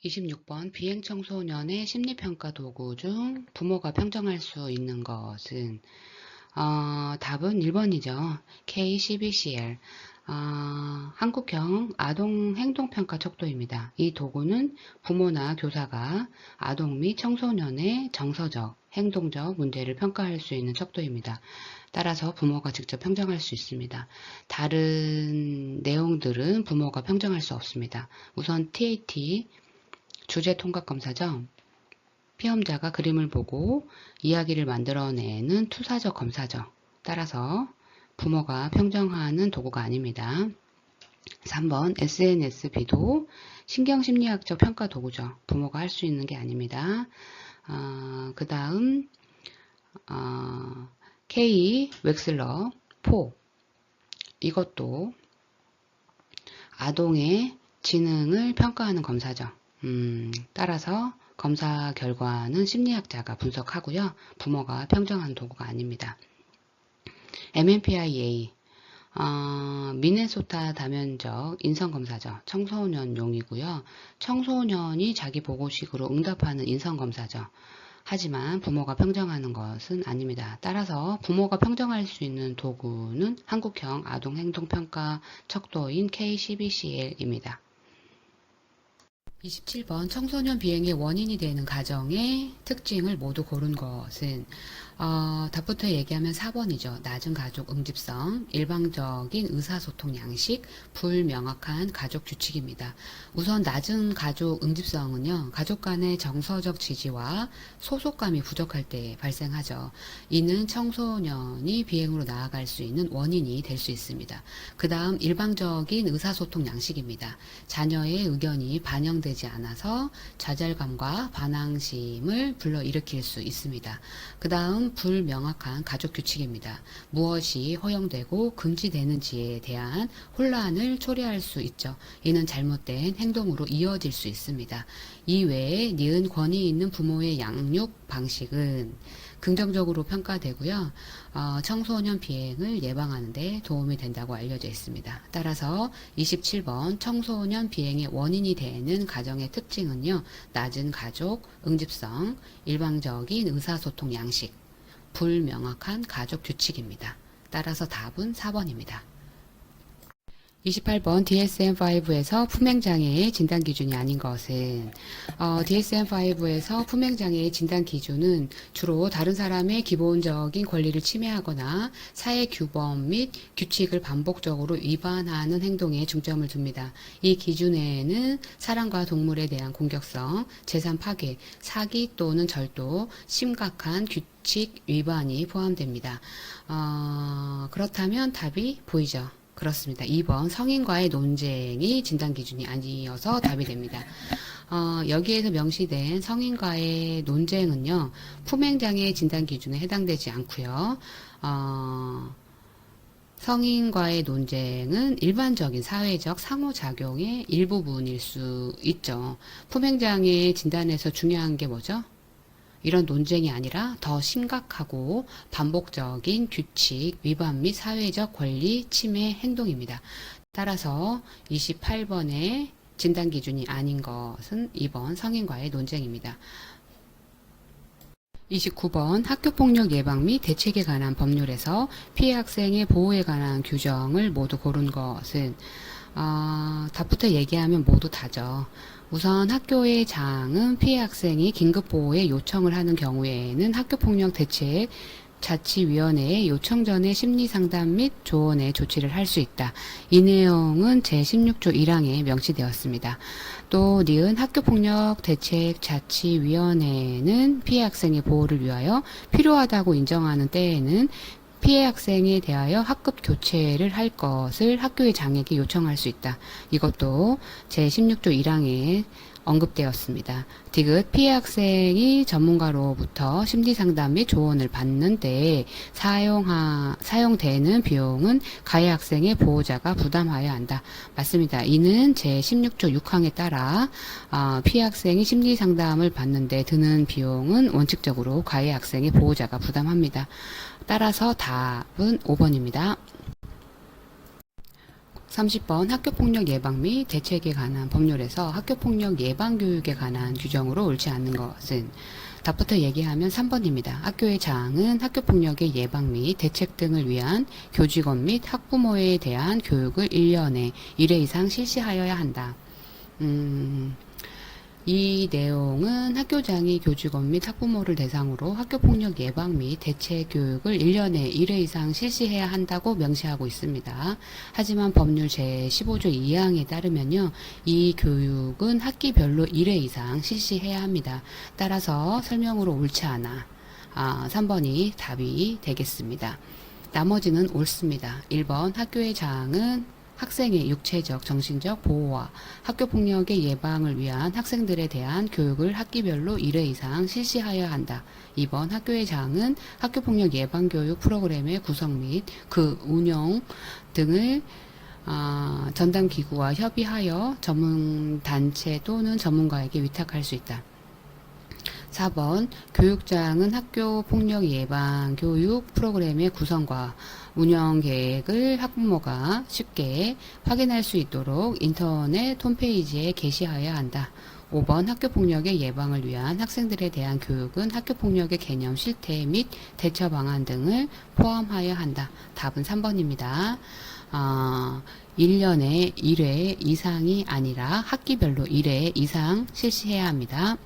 26번 비행청소년의 심리평가 도구 중 부모가 평정할 수 있는 것은 답은 1번이죠. K12CL 한국형 아동 행동평가 척도입니다. 이 도구는 부모나 교사가 아동 및 청소년의 정서적, 행동적 문제를 평가할 수 있는 척도입니다. 따라서 부모가 직접 평정할 수 있습니다. 다른 내용들은 부모가 평정할 수 없습니다. 우선 TAT 주제 통각 검사죠. 피험자가 그림을 보고 이야기를 만들어내는 투사적 검사죠. 따라서 부모가 평정하는 도구가 아닙니다. 3번 SNSB도 신경심리학적 평가 도구죠. 부모가 할 수 있는 게 아닙니다. 그 다음 K 웩슬러 4 이것도 아동의 지능을 평가하는 검사죠. 따라서 검사 결과는 심리학자가 분석하고요. 부모가 평정한 도구가 아닙니다. MMPI-A 미네소타 다면적 인성검사죠. 청소년용이고요. 청소년이 자기 보고식으로 응답하는 인성검사죠. 하지만 부모가 평정하는 것은 아닙니다. 따라서 부모가 평정할 수 있는 도구는 한국형 아동행동평가 척도인 K12CL입니다. 27번 청소년 비행의 원인이 되는 가정의 특징을 모두 고른 것은 답부터 얘기하면 4번이죠. 낮은 가족 응집성, 일방적인 의사소통 양식, 불명확한 가족 규칙입니다. 우선 낮은 가족 응집성은요. 가족 간의 정서적 지지와 소속감이 부족할 때 발생하죠. 이는 청소년이 비행으로 나아갈 수 있는 원인이 될 수 있습니다. 그 다음 일방적인 의사소통 양식입니다. 자녀의 의견이 반영되지 않아서 좌절감과 반항심을 불러일으킬 수 있습니다. 그 다음 불명확한 가족 규칙입니다. 무엇이 허용되고 금지되는지에 대한 혼란을 초래할 수 있죠. 이는 잘못된 행동으로 이어질 수 있습니다. 이외에 니은 권위 있는 부모의 양육 방식은 긍정적으로 평가되고요. 청소년 비행을 예방하는 데 도움이 된다고 알려져 있습니다. 따라서 27번 청소년 비행의 원인이 되는 가정의 특징은요. 낮은 가족, 응집성, 일방적인 의사소통 양식, 불명확한 가족 규칙입니다. 따라서 답은 4번입니다. 28번 DSM-5에서 품행장애의 진단 기준이 아닌 것은 DSM-5에서 품행장애의 진단 기준은 주로 다른 사람의 기본적인 권리를 침해하거나 사회 규범 및 규칙을 반복적으로 위반하는 행동에 중점을 둡니다. 이 기준에는 사람과 동물에 대한 공격성, 재산 파괴, 사기 또는 절도, 심각한 규칙 위반이 포함됩니다. 그렇다면 답이 보이죠? 그렇습니다. 2번 성인과의 논쟁이 진단 기준이 아니어서 답이 됩니다. 여기에서 명시된 성인과의 논쟁은요. 품행장애 진단 기준에 해당되지 않고요. 성인과의 논쟁은 일반적인 사회적 상호작용의 일부분일 수 있죠. 품행장애 진단에서 중요한 게 뭐죠? 이런 논쟁이 아니라 더 심각하고 반복적인 규칙 위반 및 사회적 권리 침해 행동입니다. 따라서 28번의 진단 기준이 아닌 것은 2번 성인과의 논쟁입니다. 29번 학교폭력 예방 및 대책에 관한 법률에서 피해 학생의 보호에 관한 규정을 모두 고른 것은 답부터 얘기하면 모두 다죠. 우선 학교의 장은 피해 학생이 긴급보호에 요청을 하는 경우에는 학교폭력 대책 자치위원회에 요청 전에 심리상담 및 조언의 조치를 할 수 있다. 이 내용은 제16조 1항에 명시되었습니다. 또 니은 학교폭력 대책 자치위원회는 피해 학생의 보호를 위하여 필요하다고 인정하는 때에는 피해 학생에 대하여 학급 교체를 할 것을 학교의 장에게 요청할 수 있다. 이것도 제16조 1항에 언급되었습니다. 디귿 피해 학생이 전문가로부터 심리상담 및 조언을 받는 때 사용되는 비용은 가해 학생의 보호자가 부담하여야 한다. 맞습니다. 이는 제16조 6항에 따라 피해 학생이 심리상담을 받는데 드는 비용은 원칙적으로 가해 학생의 보호자가 부담합니다. 따라서 답은 5번입니다. 30번 학교폭력 예방 및 대책에 관한 법률에서 학교폭력 예방 교육에 관한 규정으로 옳지 않는 것은 답부터 얘기하면 3번입니다. 학교의 장은 학교폭력의 예방 및 대책 등을 위한 교직원 및 학부모에 대한 교육을 1년에 1회 이상 실시하여야 한다. 이 내용은 학교장이 교직원 및 학부모를 대상으로 학교폭력 예방 및 대책 교육을 1년에 1회 이상 실시해야 한다고 명시하고 있습니다. 하지만 법률 제15조 2항에 따르면요, 이 교육은 학기별로 1회 이상 실시해야 합니다. 따라서 설명으로 옳지 않아 3번이 답이 되겠습니다. 나머지는 옳습니다. 1번 학교의 장은 학생의 육체적, 정신적 보호와 학교폭력의 예방을 위한 학생들에 대한 교육을 학기별로 1회 이상 실시하여야 한다. 2번 학교의 장은 학교폭력 예방교육 프로그램의 구성 및 그 운영 등을 전담기구와 협의하여 전문단체 또는 전문가에게 위탁할 수 있다. 4번 교육장은 학교 폭력 예방 교육 프로그램의 구성과 운영 계획을 학부모가 쉽게 확인할 수 있도록 인터넷 홈페이지에 게시하여야 한다. 5번 학교폭력의 예방을 위한 학생들에 대한 교육은 학교폭력의 개념, 실태 및 대처 방안 등을 포함하여야 한다. 답은 3번입니다. 1년에 1회 이상이 아니라 학기별로 1회 이상 실시해야 합니다.